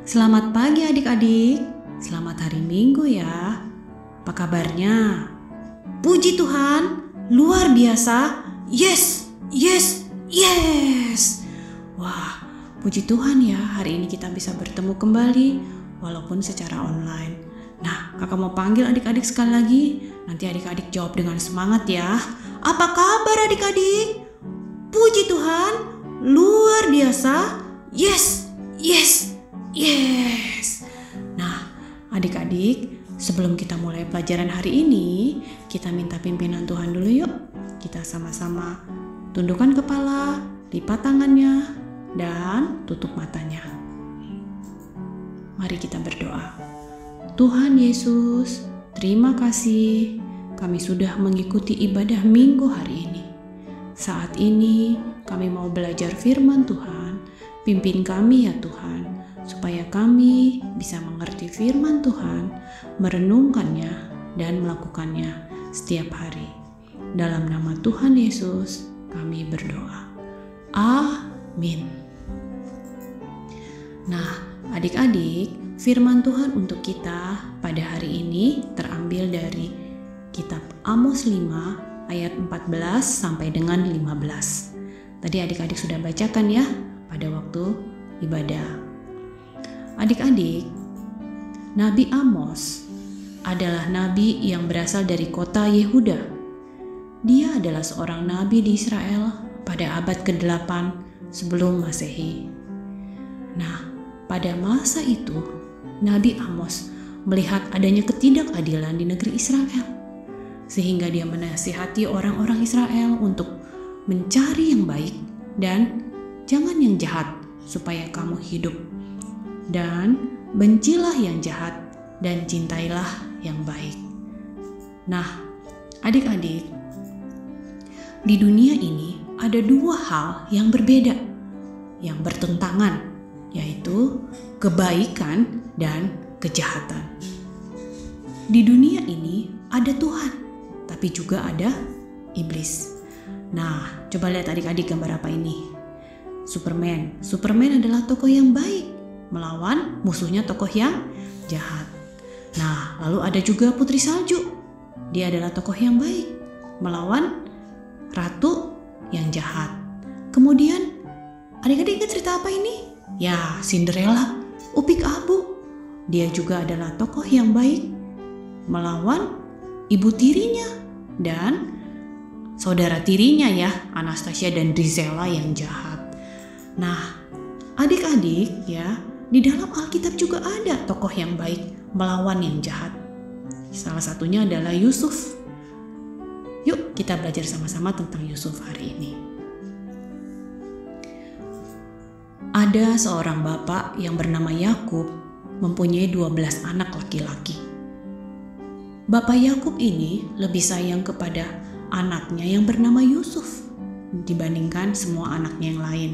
Selamat pagi adik-adik, selamat hari Minggu ya. Apa kabarnya? Puji Tuhan, luar biasa. Yes, yes, yes. Wah, puji Tuhan ya, hari ini kita bisa bertemu kembali walaupun secara online. Nah, kakak mau panggil adik-adik sekali lagi. Nanti adik-adik jawab dengan semangat ya. Apa kabar adik-adik? Puji Tuhan, luar biasa. Yes, yes, yes. Nah, adik-adik, sebelum kita mulai pelajaran hari ini, kita minta pimpinan Tuhan dulu yuk. Kita sama-sama tundukkan kepala, lipat tangannya, dan tutup matanya. Mari kita berdoa. Tuhan Yesus, terima kasih kami sudah mengikuti ibadah minggu hari ini. Saat ini kami mau belajar firman Tuhan. Pimpin kami ya Tuhan, supaya kami bisa mengerti firman Tuhan, merenungkannya, dan melakukannya setiap hari. Dalam nama Tuhan Yesus, kami berdoa. Amin. Nah, adik-adik, firman Tuhan untuk kita pada hari ini terambil dari kitab Amos 5 ayat 14 sampai dengan 15. Tadi adik-adik sudah bacakan ya pada waktu ibadah. Adik-adik, Nabi Amos adalah nabi yang berasal dari kota Yehuda. Dia adalah seorang nabi di Israel pada abad ke-8 sebelum Masehi. Nah, pada masa itu, Nabi Amos melihat adanya ketidakadilan di negeri Israel, sehingga dia menasihati orang-orang Israel untuk mencari yang baik dan jangan yang jahat supaya kamu hidup. Dan bencilah yang jahat dan cintailah yang baik. Nah, adik-adik, di dunia ini ada dua hal yang berbeda, yang bertentangan, yaitu kebaikan dan kejahatan. Di dunia ini ada Tuhan, tapi juga ada iblis. Nah, coba lihat adik-adik gambar apa ini? Superman. Superman adalah tokoh yang baik melawan musuhnya tokoh yang jahat. Nah, lalu ada juga Putri Salju. Dia adalah tokoh yang baik melawan ratu yang jahat. Kemudian, adik-adik ingat cerita apa ini? Ya, Cinderella, Upik Abu. Dia juga adalah tokoh yang baik melawan ibu tirinya dan saudara tirinya ya, Anastasia dan Drizella yang jahat. Nah, adik-adik ya, di dalam Alkitab juga ada tokoh yang baik melawan yang jahat. Salah satunya adalah Yusuf. Yuk kita belajar sama-sama tentang Yusuf hari ini. Ada seorang bapak yang bernama Yakub mempunyai 12 anak laki-laki. Bapak Yakub ini lebih sayang kepada anaknya yang bernama Yusuf dibandingkan semua anaknya yang lain.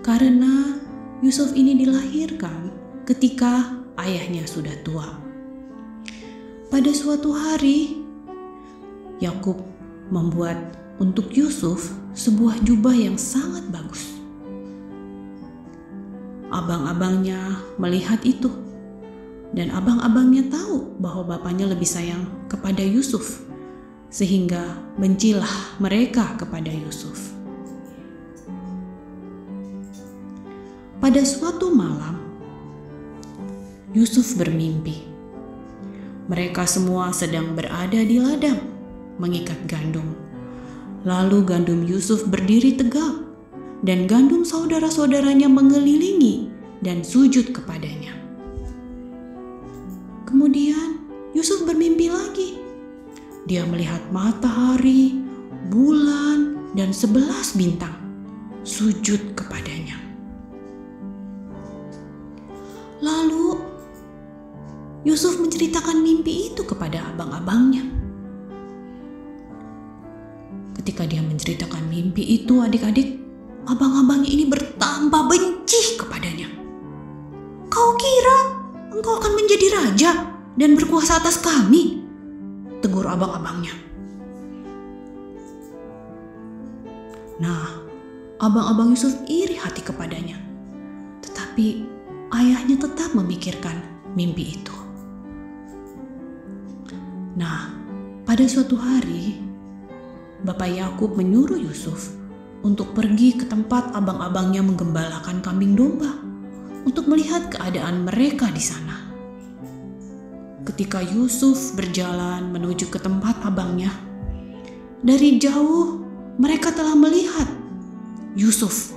Karena Yusuf ini dilahirkan ketika ayahnya sudah tua. Pada suatu hari, Yakub membuat untuk Yusuf sebuah jubah yang sangat bagus. Abang-abangnya melihat itu, dan abang-abangnya tahu bahwa bapaknya lebih sayang kepada Yusuf, sehingga bencilah mereka kepada Yusuf. Pada suatu malam, Yusuf bermimpi. Mereka semua sedang berada di ladang, mengikat gandum. Lalu gandum Yusuf berdiri tegak, dan gandum saudara-saudaranya mengelilingi dan sujud kepadanya. Kemudian Yusuf bermimpi lagi. Dia melihat matahari, bulan, dan 11 bintang sujud kepadanya. Lalu Yusuf menceritakan mimpi itu kepada abang-abangnya. Ketika dia menceritakan mimpi itu, adik-adik, abang-abangnya ini bertambah benci kepadanya. Kau kira engkau akan menjadi raja dan berkuasa atas kami? Tegur abang-abangnya. Nah, abang-abang Yusuf iri hati kepadanya. Tetapi ayahnya tetap memikirkan mimpi itu. Nah, pada suatu hari, Bapak Yakub menyuruh Yusuf untuk pergi ke tempat abang-abangnya menggembalakan kambing domba untuk melihat keadaan mereka di sana. Ketika Yusuf berjalan menuju ke tempat abangnya, dari jauh mereka telah melihat Yusuf.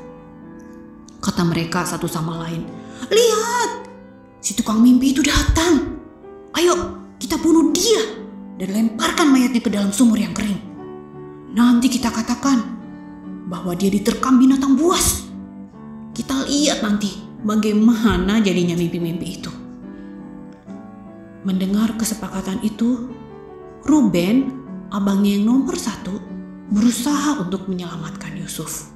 Kata mereka satu sama lain, "Lihat, si tukang mimpi itu datang. Ayo kita bunuh dia dan lemparkan mayatnya ke dalam sumur yang kering. Nanti kita katakan bahwa dia diterkam binatang buas. Kita lihat nanti bagaimana jadinya mimpi-mimpi itu." Mendengar kesepakatan itu, Ruben, abangnya yang nomor 1, berusaha untuk menyelamatkan Yusuf.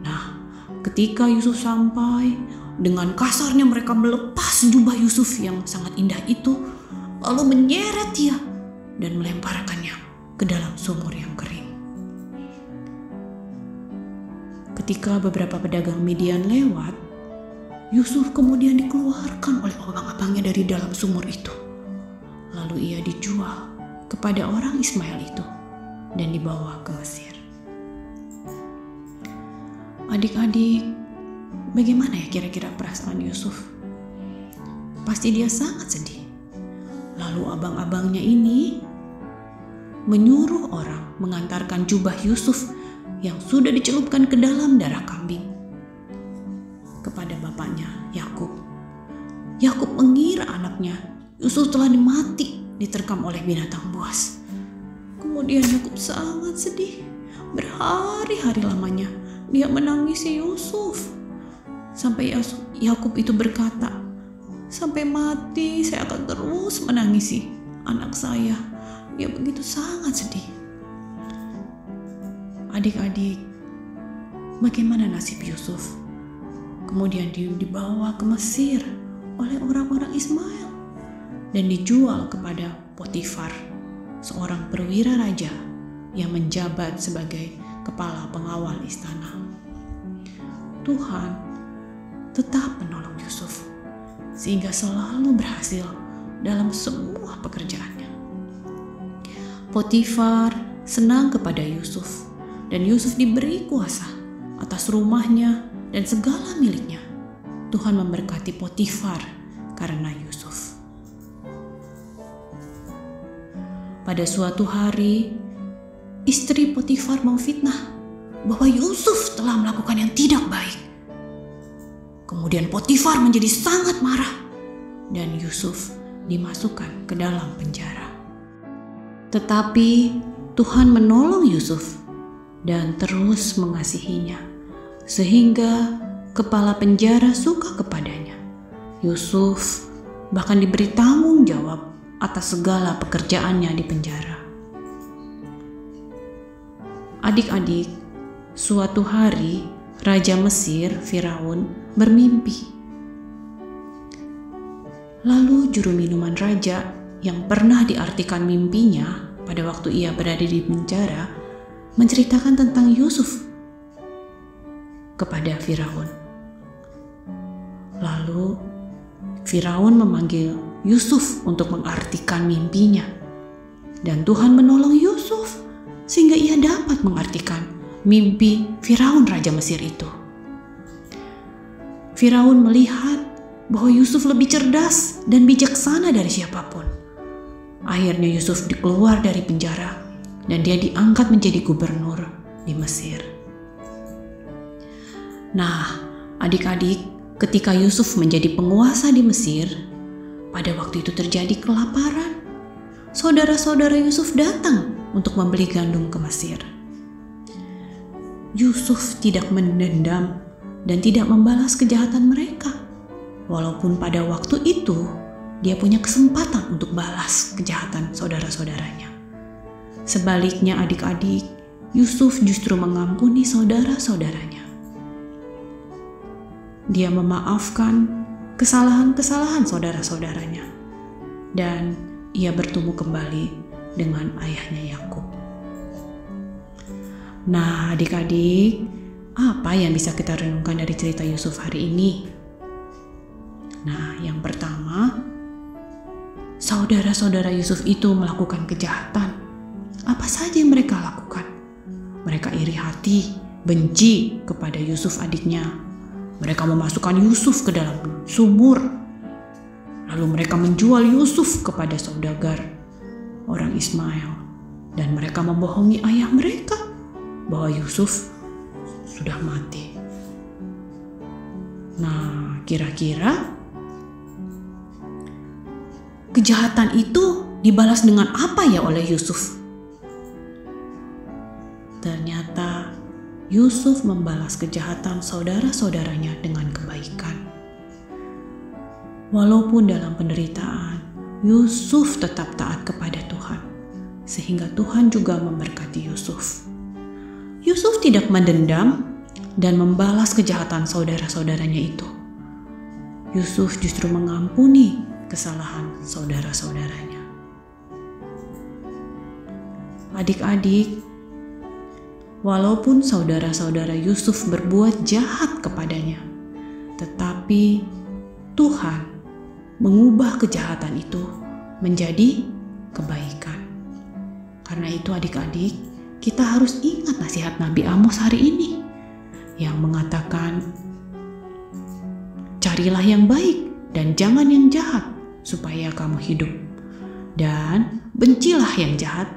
Nah, ketika Yusuf sampai, dengan kasarnya mereka melepas jubah Yusuf yang sangat indah itu, lalu menyeret dia dan melemparkannya ke dalam sumur yang kering. Ketika beberapa pedagang Midian lewat, Yusuf kemudian dikeluarkan oleh abang-abangnya dari dalam sumur itu. Lalu ia dijual kepada orang Ismail itu dan dibawa ke Mesir. Adik-adik, bagaimana ya kira-kira perasaan Yusuf? Pasti dia sangat sedih. Lalu abang-abangnya ini menyuruh orang mengantarkan jubah Yusuf yang sudah dicelupkan ke dalam darah kambing kepada bapaknya Yakub. Yakub mengira anaknya Yusuf telah mati diterkam oleh binatang buas. Kemudian Yakub sangat sedih. Berhari-hari lamanya dia menangisi Yusuf. Sampai Yakub itu berkata, "Sampai mati saya akan terus menangisi anak saya. Dia begitu sangat sedih." Adik-adik, bagaimana nasib Yusuf? Kemudian dia dibawa ke Mesir oleh orang-orang Ismail dan dijual kepada Potifar, seorang perwira raja yang menjabat sebagai kepala pengawal istana. Tuhan tetap menolong Yusuf sehingga selalu berhasil dalam semua pekerjaannya. Potifar senang kepada Yusuf dan Yusuf diberi kuasa atas rumahnya dan segala miliknya. Tuhan memberkati Potifar karena Yusuf. Pada suatu hari, istri Potifar memfitnah bahwa Yusuf telah melakukan yang tidak baik. Kemudian Potifar menjadi sangat marah dan Yusuf dimasukkan ke dalam penjara. Tetapi Tuhan menolong Yusuf dan terus mengasihinya, sehingga kepala penjara suka kepadanya. Yusuf bahkan diberi tanggung jawab atas segala pekerjaannya di penjara. Adik-adik, suatu hari Raja Mesir, Firaun, bermimpi. Lalu juru minuman raja yang pernah diartikan mimpinya pada waktu ia berada di penjara menceritakan tentang Yusuf kepada Firaun. Lalu Firaun memanggil Yusuf untuk mengartikan mimpinya. Dan Tuhan menolong Yusuf sehingga ia dapat mengartikan mimpi Firaun Raja Mesir itu. Firaun melihat bahwa Yusuf lebih cerdas dan bijaksana dari siapapun. Akhirnya Yusuf dikeluar dari penjara dan dia diangkat menjadi gubernur di Mesir. Nah, adik-adik, ketika Yusuf menjadi penguasa di Mesir, pada waktu itu terjadi kelaparan. Saudara-saudara Yusuf datang untuk membeli gandum ke Mesir. Yusuf tidak mendendam dan tidak membalas kejahatan mereka. Walaupun pada waktu itu dia punya kesempatan untuk balas kejahatan saudara-saudaranya. Sebaliknya adik-adik, Yusuf justru mengampuni saudara-saudaranya. Dia memaafkan kesalahan-kesalahan saudara-saudaranya dan ia bertemu kembali dengan ayahnya Yakub. Nah, adik-adik, apa yang bisa kita renungkan dari cerita Yusuf hari ini? Nah, yang pertama, saudara-saudara Yusuf itu melakukan kejahatan. Apa saja yang mereka lakukan? Mereka iri hati, benci kepada Yusuf adiknya. Mereka memasukkan Yusuf ke dalam sumur. Lalu mereka menjual Yusuf kepada saudagar orang Ismail. Dan mereka membohongi ayah mereka bahwa Yusuf sudah mati. Nah, kira-kira kejahatan itu dibalas dengan apa ya oleh Yusuf? Ternyata Yusuf membalas kejahatan saudara-saudaranya dengan kebaikan. Walaupun dalam penderitaan, Yusuf tetap taat kepada Tuhan, sehingga Tuhan juga memberkati Yusuf. Yusuf tidak mendendam dan membalas kejahatan saudara-saudaranya itu. Yusuf justru mengampuni kesalahan saudara-saudaranya. Adik-adik, walaupun saudara-saudara Yusuf berbuat jahat kepadanya, tetapi Tuhan mengubah kejahatan itu menjadi kebaikan. Karena itu adik-adik, kita harus ingat nasihat Nabi Amos hari ini yang mengatakan, carilah yang baik dan jangan yang jahat supaya kamu hidup. Dan bencilah yang jahat,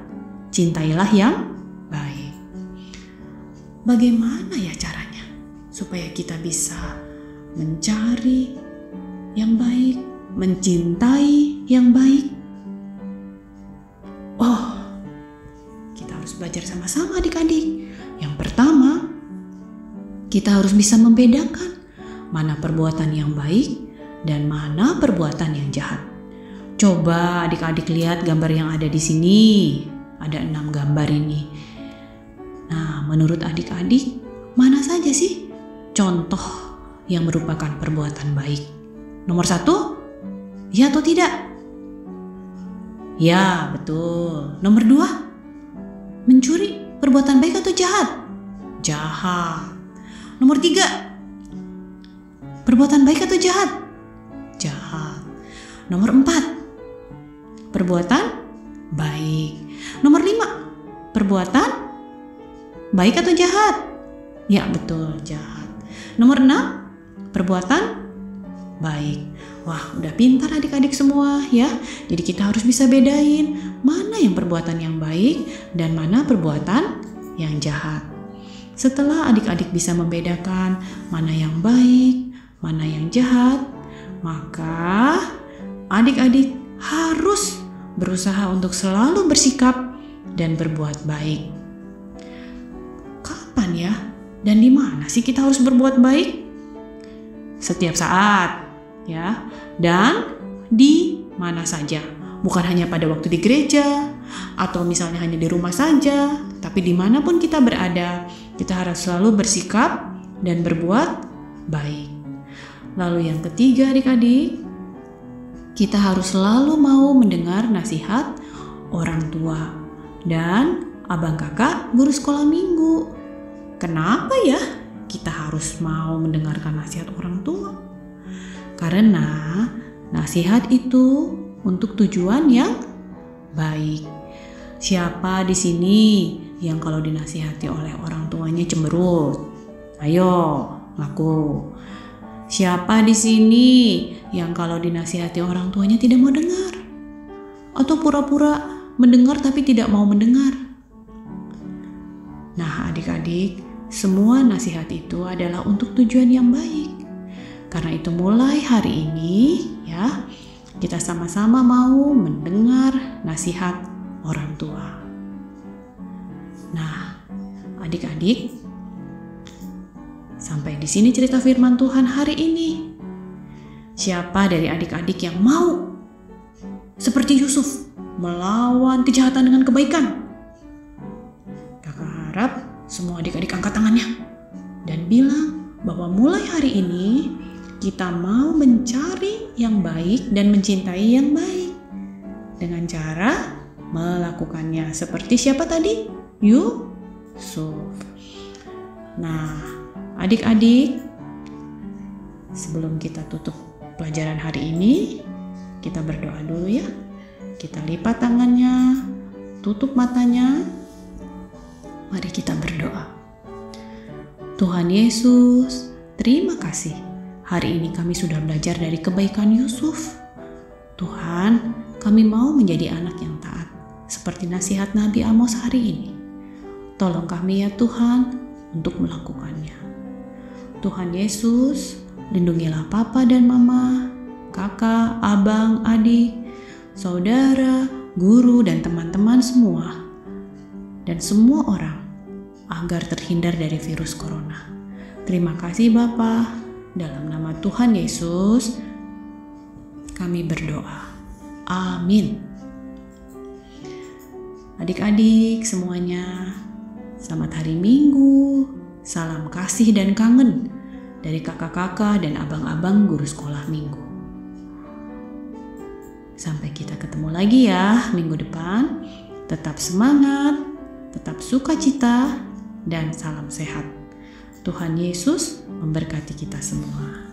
cintailah yang baik. Bagaimana ya caranya supaya kita bisa mencari yang baik, mencintai yang baik? Oh, kita harus belajar sama-sama adik-adik. Yang pertama, kita harus bisa membedakan mana perbuatan yang baik dan mana perbuatan yang jahat. Coba adik-adik lihat gambar yang ada di sini. Ada 6 gambar ini. Nah, menurut adik-adik, mana saja sih contoh yang merupakan perbuatan baik? Nomor 1, ya atau tidak? Ya, betul. Nomor 2, mencuri perbuatan baik atau jahat? Jahat. Nomor 3, perbuatan baik atau jahat? Jahat. Nomor 4, perbuatan baik. Nomor 5, perbuatan baik atau jahat? Ya, betul, jahat. Nomor 6, perbuatan baik. Wah, udah pintar adik-adik semua ya. Jadi kita harus bisa bedain mana yang perbuatan yang baik dan mana perbuatan yang jahat. Setelah adik-adik bisa membedakan mana yang baik, mana yang jahat, maka adik-adik harus berusaha untuk selalu bersikap dan berbuat baik. Kapan ya? Dan di mana sih kita harus berbuat baik? Setiap saat, ya. Dan di mana saja. Bukan hanya pada waktu di gereja, atau misalnya hanya di rumah saja, tapi dimanapun kita berada, kita harus selalu bersikap dan berbuat baik. Lalu yang ketiga adik-adik, kita harus selalu mau mendengar nasihat orang tua dan abang kakak guru sekolah minggu. Kenapa ya kita harus mau mendengarkan nasihat orang tua? Karena nasihat itu untuk tujuan yang baik. Siapa di sini yang kalau dinasihati oleh orang tuanya cemberut? Ayo, ngaku. Siapa di sini yang kalau dinasihati orang tuanya tidak mau dengar? Atau pura-pura mendengar tapi tidak mau mendengar? Nah, adik-adik, semua nasihat itu adalah untuk tujuan yang baik. Karena itu mulai hari ini ya, kita sama-sama mau mendengar nasihat orang tua. Nah, adik-adik, sampai di sini cerita firman Tuhan hari ini. Siapa dari adik-adik yang mau seperti Yusuf melawan kejahatan dengan kebaikan? Kakak harap semua adik-adik angkat tangannya dan bilang bahwa mulai hari ini kita mau mencari yang baik dan mencintai yang baik dengan cara melakukannya. Seperti siapa tadi? Nah, adik-adik, sebelum kita tutup pelajaran hari ini, kita berdoa dulu ya. Kita lipat tangannya, tutup matanya. Mari kita berdoa. Tuhan Yesus, terima kasih. Hari ini kami sudah belajar dari kebaikan Yusuf. Tuhan, kami mau menjadi anak yang taat, seperti nasihat Nabi Amos hari ini. Tolong kami ya Tuhan untuk melakukannya. Tuhan Yesus, lindungilah papa dan mama, kakak, abang, adik, saudara, guru, dan teman-teman semua, dan semua orang agar terhindar dari virus corona. Terima kasih Bapa, dalam nama Tuhan Yesus kami berdoa. Amin. Adik-adik semuanya, selamat hari Minggu. Salam kasih dan kangen dari kakak-kakak dan abang-abang guru sekolah minggu. Sampai kita ketemu lagi ya minggu depan. Tetap semangat, tetap sukacita, dan salam sehat. Tuhan Yesus memberkati kita semua.